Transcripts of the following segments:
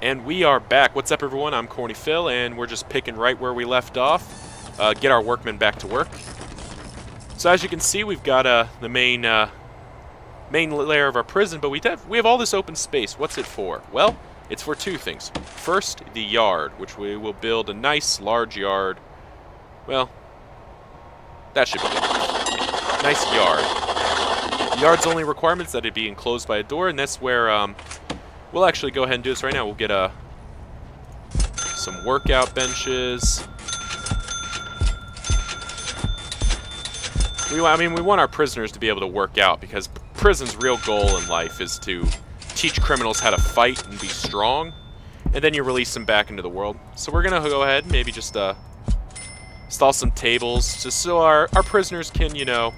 And we are back. What's up, everyone? I'm Corny Phil, and we're just picking right where we left off. Get our workmen back to work. So as you can see, we've got the main layer of our prison, but we have all this open space. What's it for? Well, it's for two things. First, the yard, which we will build a nice, large yard. Well, that should be good. Nice yard. The yard's only requirement is that it be enclosed by a door, and that's where we'll actually go ahead and do this right now. We'll get some workout benches. We want our prisoners to be able to work out, because prison's real goal in life is to teach criminals how to fight and be strong, and then you release them back into the world. So we're gonna go ahead and maybe just install some tables, just so our prisoners can, you know,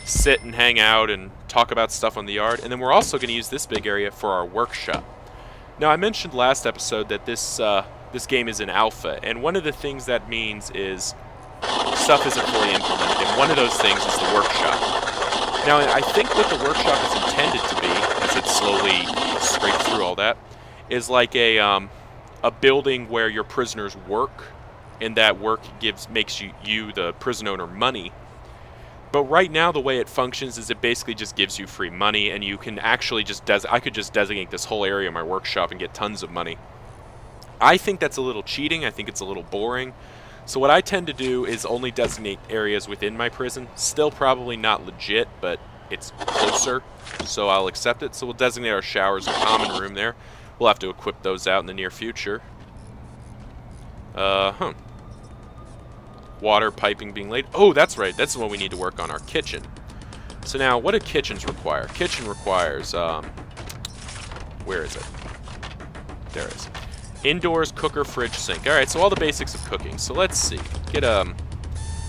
sit and hang out and talk about stuff on the yard. And then we're also going to use this big area for our workshop. Now, I mentioned last episode that this game is in alpha, and one of the things that means is stuff isn't fully implemented, and one of those things is the workshop. Now, I think what the workshop is intended to be, as it slowly scrapes through all that, is like a building where your prisoners work, and that work makes you the prison owner, money. But right now, the way it functions is it basically just gives you free money, and you can actually just I could just designate this whole area of my workshop and get tons of money. I think that's a little cheating. I think it's a little boring. So what I tend to do is only designate areas within my prison. Still probably not legit, but it's closer, so I'll accept it. So we'll designate our showers and common room there. We'll have to equip those out in the near future. Water piping being laid. Oh, that's right. That's what we need to work on, our kitchen. So now, what do kitchens require? Kitchen requires, where is it? There it is. Indoors, cooker, fridge, sink. Alright, so all the basics of cooking. So let's see. We're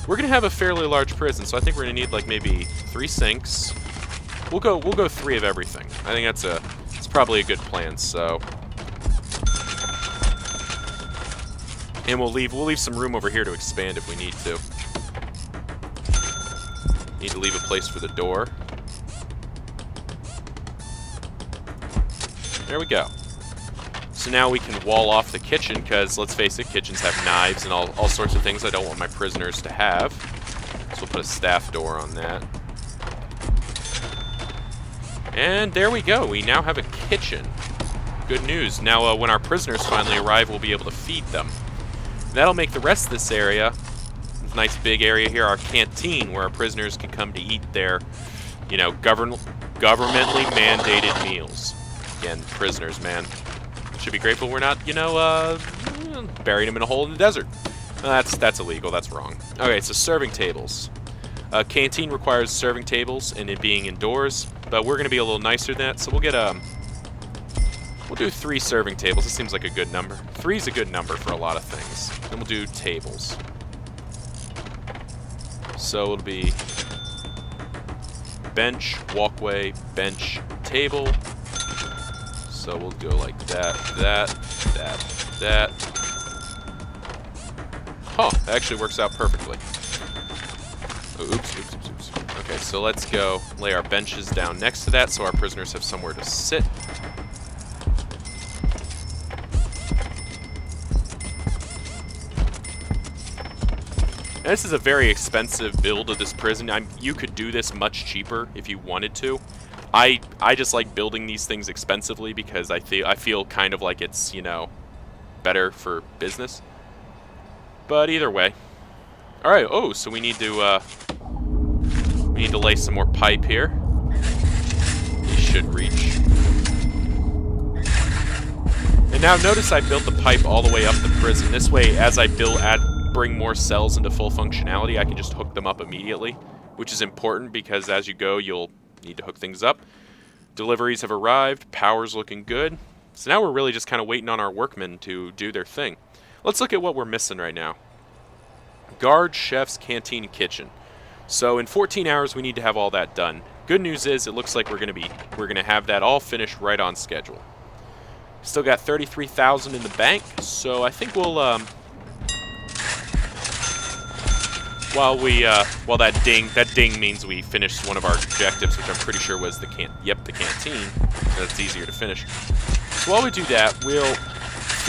going to have a fairly large prison, so I think we're going to need, like, maybe 3 sinks. We'll go 3 of everything. I think it's probably a good plan, so... And we'll leave some room over here to expand if we need to. Need to leave a place for the door. There we go. So now we can wall off the kitchen, because let's face it, kitchens have knives and all sorts of things I don't want my prisoners to have. So we'll put a staff door on that. And there we go. We now have a kitchen. Good news. Now when our prisoners finally arrive, we'll be able to feed them. That'll make the rest of this area, this nice big area here, our canteen, where our prisoners can come to eat their, you know, governmentally mandated meals. Again, prisoners, man. Should be grateful we're not, you know, burying them in a hole in the desert. That's illegal. That's wrong. Okay, so serving tables. Canteen requires serving tables and it being indoors, but we're going to be a little nicer than that, so we'll get we'll do 3 serving tables. This seems like a good number. 3 is a good number for a lot of things. Then we'll do tables. So it'll be bench, walkway, bench, table. So we'll go like that. Huh, that actually works out perfectly. Oh, oops. Okay, so let's go lay our benches down next to that so our prisoners have somewhere to sit. Now, this is a very expensive build of this prison. You could do this much cheaper if you wanted to. I just like building these things expensively because I feel kind of like it's, you know, better for business. But either way. All right. Oh, so we need to lay some more pipe here. We should reach. And now notice I built the pipe all the way up the prison. This way, as I bring more cells into full functionality, I can just hook them up immediately, which is important because as you go, you'll need to hook things up. Deliveries have arrived. Power's looking good. So now we're really just kind of waiting on our workmen to do their thing. Let's look at what we're missing right now. Guard, chefs, canteen, and kitchen. So in 14 hours, we need to have all that done. Good news is it looks like we're gonna have that all finished right on schedule. Still got 33,000 in the bank, so I think we'll while that ding means we finished one of our objectives, which I'm pretty sure was the canteen. So that's easier to finish. So while we do that, we'll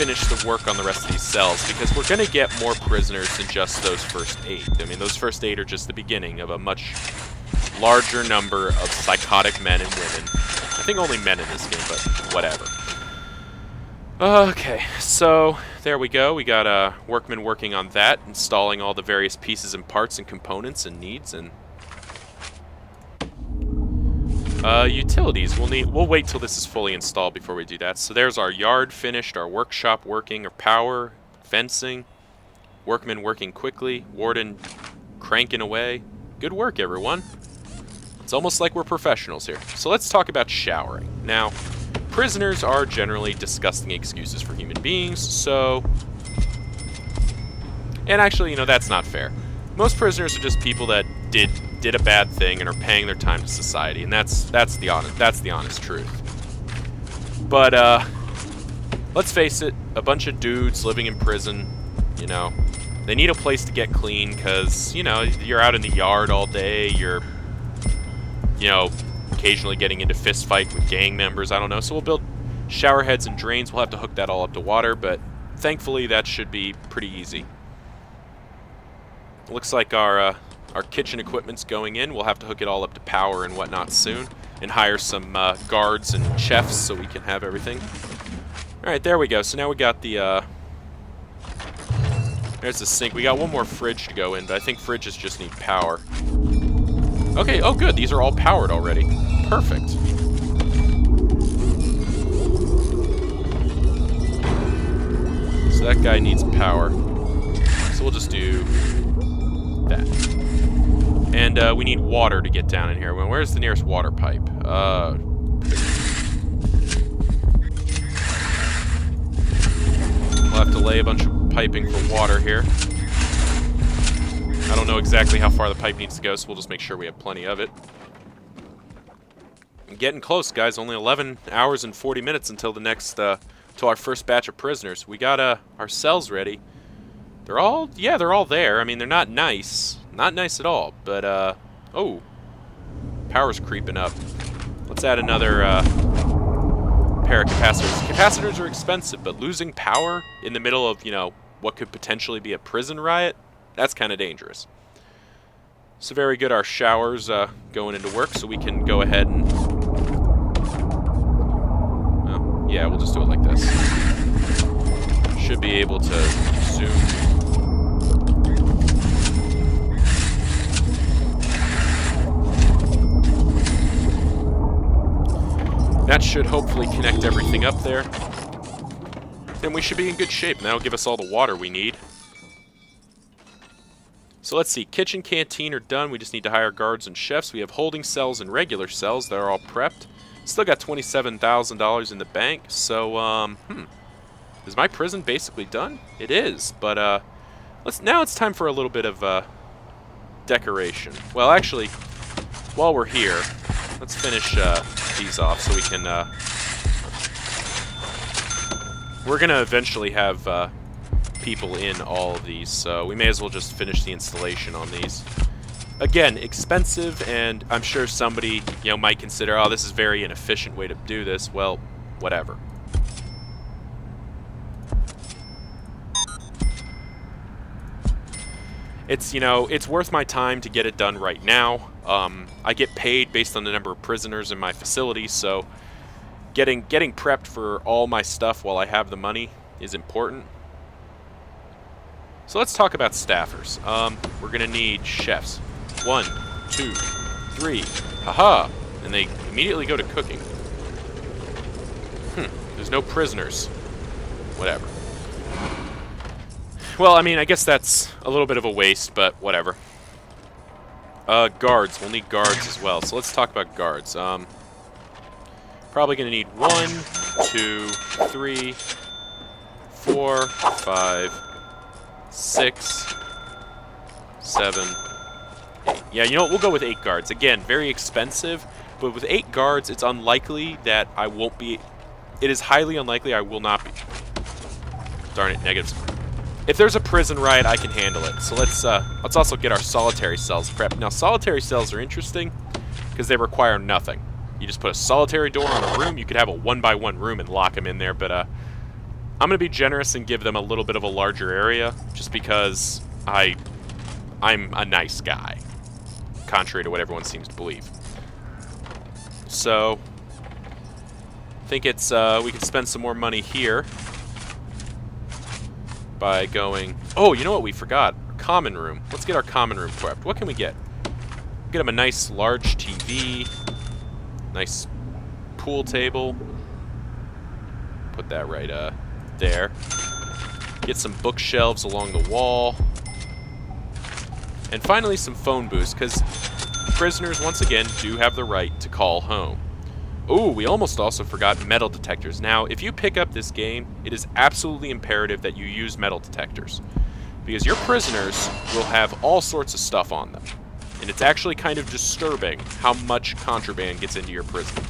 finish the work on the rest of these cells, because we're going to get more prisoners than just those first 8. I mean, those first 8 are just the beginning of a much larger number of psychotic men and women. I think only men in this game, but whatever. Okay, so there we go. We got a workman working on that, installing all the various pieces and parts and components and needs. And utilities, we'll wait till this is fully installed before we do that. So there's our yard finished, our workshop working, our power, fencing, workmen working quickly, warden cranking away. Good work, everyone. It's almost like we're professionals here. So let's talk about showering. Now, prisoners are generally disgusting excuses for human beings, so... And actually, you know, that's not fair. Most prisoners are just people that did a bad thing and are paying their time to society, and that's the honest truth. But let's face it, a bunch of dudes living in prison, you know, they need a place to get clean because, you know, you're out in the yard all day, you're, you know, occasionally getting into fist fight with gang members, I don't know. So we'll build shower heads and drains. We'll have to hook that all up to water, but thankfully that should be pretty easy. Looks like our kitchen equipment's going in. We'll have to hook it all up to power and whatnot soon, and hire some guards and chefs so we can have everything. Alright, there we go. So now we got the, there's the sink. We got one more fridge to go in, but I think fridges just need power. Okay, oh good, these are all powered already. Perfect. So that guy needs power. So we'll just do that. And we need water to get down in here. Well, where's the nearest water pipe? We'll have to lay a bunch of piping for water here. I don't know exactly how far the pipe needs to go, so we'll just make sure we have plenty of it. I'm getting close, guys. Only 11 hours and 40 minutes until the next, till our first batch of prisoners. We got our cells ready. They're all there. I mean, they're not nice. Not nice at all, but, oh. Power's creeping up. Let's add another, pair of capacitors. Capacitors are expensive, but losing power in the middle of, you know, what could potentially be a prison riot, that's kind of dangerous. So very good, our shower's going into work, so we can go ahead and... Well, yeah, we'll just do it like this. Should be able to zoom. That should hopefully connect everything up there. Then we should be in good shape, and that'll give us all the water we need. So let's see, kitchen, canteen are done. We just need to hire guards and chefs. We have holding cells and regular cells that are all prepped. Still got $27,000 in the bank. So, is my prison basically done? It is, but now it's time for a little bit of decoration. Well, actually, while we're here, let's finish these off so we can. We're gonna eventually have people in all of these, so we may as well just finish the installation on these. Again, expensive, and I'm sure somebody, you know, might consider, oh, this is a very inefficient way to do this. Well, whatever. It's, you know, it's worth my time to get it done right now. I get paid based on the number of prisoners in my facility, so getting prepped for all my stuff while I have the money is important. So let's talk about staffers. We're gonna need chefs. 1, 2, 3. Haha! And they immediately go to cooking. There's no prisoners. Whatever. Well, I mean, I guess that's a little bit of a waste, but whatever. Guards. We'll need guards as well. So let's talk about guards. Probably gonna need 1, 2, 3, 4, 5, 6, 7, 8. Yeah, you know what? We'll go with 8 guards. Again, very expensive, but with 8 guards, it's unlikely that I won't be... It is highly unlikely I will not be... Darn it, negatives. If there's a prison riot, I can handle it. So let's also get our solitary cells prepped. Now, solitary cells are interesting because they require nothing. You just put a solitary door on a room. You could have a 1-by-1 room and lock them in there, but I'm going to be generous and give them a little bit of a larger area, just because I'm a nice guy, contrary to what everyone seems to believe. So, I think it's, we can spend some more money here by going... Oh, you know what we forgot? Common room. Let's get our common room prepped. What can we get? Get them a nice large TV, nice pool table. Put that right there. Get some bookshelves along the wall. And finally some phone booths, because prisoners, once again, do have the right to call home. Ooh, we almost also forgot metal detectors. Now, if you pick up this game, it is absolutely imperative that you use metal detectors, because your prisoners will have all sorts of stuff on them. And it's actually kind of disturbing how much contraband gets into your prison.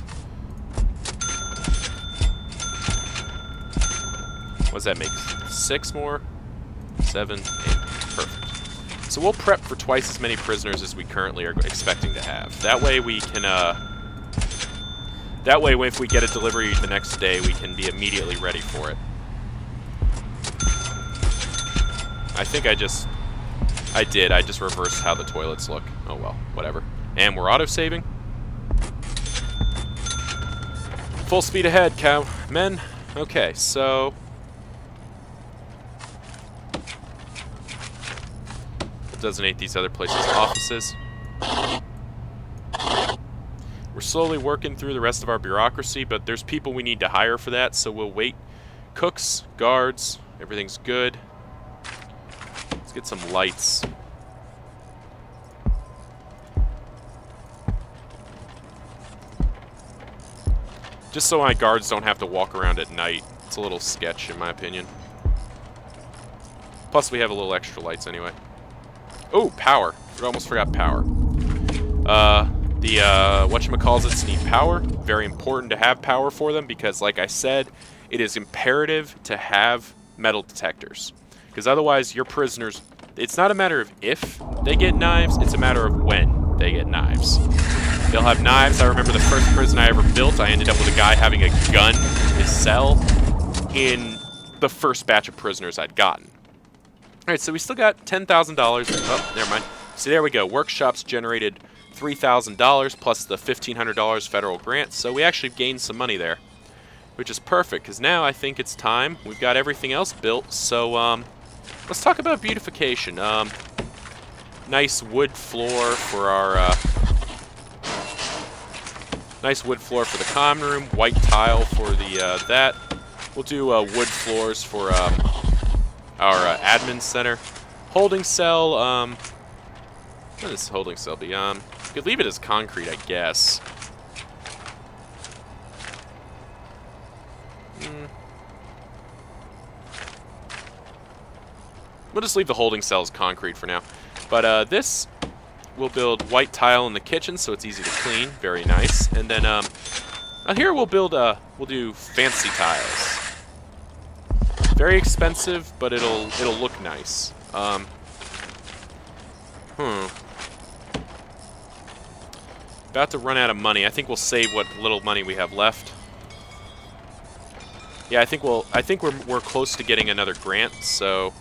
What does that make? 6 more? 7, 8. Perfect. So we'll prep for twice as many prisoners as we currently are expecting to have. That way we can, that way if we get a delivery the next day, we can be immediately ready for it. I think I just reversed how the toilets look. Oh well, whatever. And we're auto-saving. Full speed ahead, cow. Men. Okay, so... designate these other places offices. We're slowly working through the rest of our bureaucracy, but there's people we need to hire for that, so we'll wait. Cooks, guards, everything's good. Let's get some lights. Just so my guards don't have to walk around at night. It's a little sketch, in my opinion. Plus, we have a little extra lights anyway. Oh, power. I almost forgot power. The whatchamacallits need power. Very important to have power for them because, like I said, it is imperative to have metal detectors. Because otherwise, your prisoners... It's not a matter of if they get knives, it's a matter of when they get knives. They'll have knives. I remember the first prison I ever built, I ended up with a guy having a gun in his cell in the first batch of prisoners I'd gotten. Alright, so we still got $10,000. Oh, never mind. So there we go. Workshops generated $3,000 plus the $1,500 federal grant. So we actually gained some money there, which is perfect because now I think it's time. We've got everything else built. So let's talk about beautification. Nice wood floor for our nice wood floor for the common room. White tile for the that. We'll do wood floors for our admin center. Holding cell, what does holding cell be? You could leave it as concrete, I guess. We'll just leave the holding cell as concrete for now. But this, we'll build white tile in the kitchen so it's easy to clean. Very nice. And then out here we'll build, we'll do fancy tiles. Very expensive, but it'll look nice. About to run out of money. I think we'll save what little money we have left. Yeah, I think we're close to getting another grant, so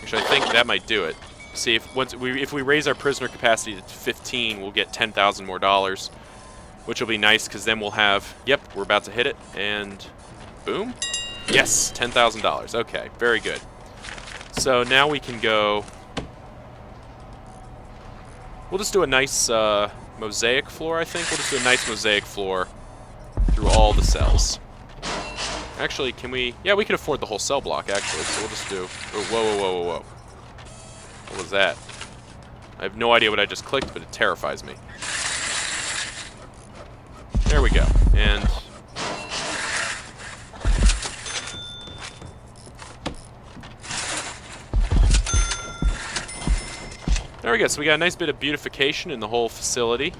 actually I think that might do it. See if we raise our prisoner capacity to 15, we'll get $10,000 more dollars, which will be nice because then we'll have, yep, we're about to hit it, and boom. Yes, $10,000. Okay, very good. So now we can go... We'll just do a nice mosaic floor, I think. We'll just do a nice mosaic floor through all the cells. Actually, can we... Yeah, we can afford the whole cell block, actually. So we'll just do... Oh, whoa, whoa, whoa, whoa, whoa. What was that? I have no idea what I just clicked, but it terrifies me. There we go. And... there we go. So we got a nice bit of beautification in the whole facility.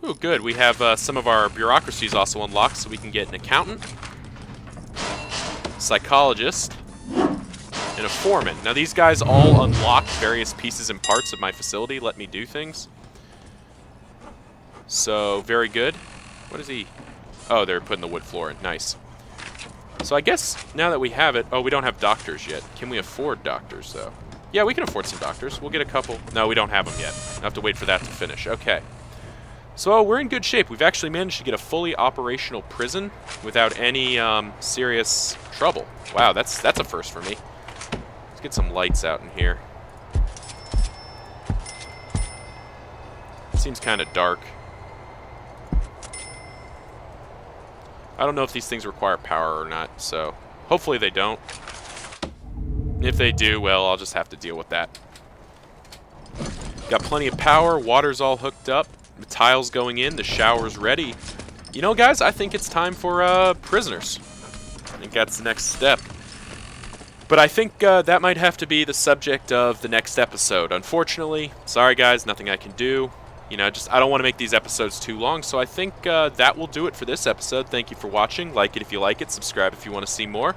Ooh, good. We have some of our bureaucracies also unlocked, so we can get an accountant, psychologist, and a foreman. Now these guys all unlock various pieces and parts of my facility, let me do things. So, very good. What is he? Oh, they're putting the wood floor in. Nice. So I guess now that we have it... Oh, we don't have doctors yet. Can we afford doctors, though? Yeah, we can afford some doctors. We'll get a couple. No, we don't have them yet. I have to wait for that to finish. Okay. So we're in good shape. We've actually managed to get a fully operational prison without any serious trouble. Wow, that's a first for me. Let's get some lights out in here. Seems kind of dark. I don't know if these things require power or not, so hopefully they don't. If they do, well, I'll just have to deal with that. Got plenty of power, water's all hooked up, the tile's going in, the shower's ready. You know, guys, I think it's time for prisoners. I think that's the next step. But I think that might have to be the subject of the next episode. Unfortunately, sorry guys, nothing I can do. You know, I don't want to make these episodes too long, so I think that will do it for this episode. Thank you for watching. Like it if you like it. Subscribe if you want to see more.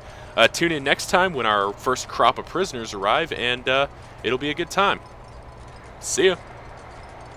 Tune in next time when our first crop of prisoners arrive, and it'll be a good time. See ya.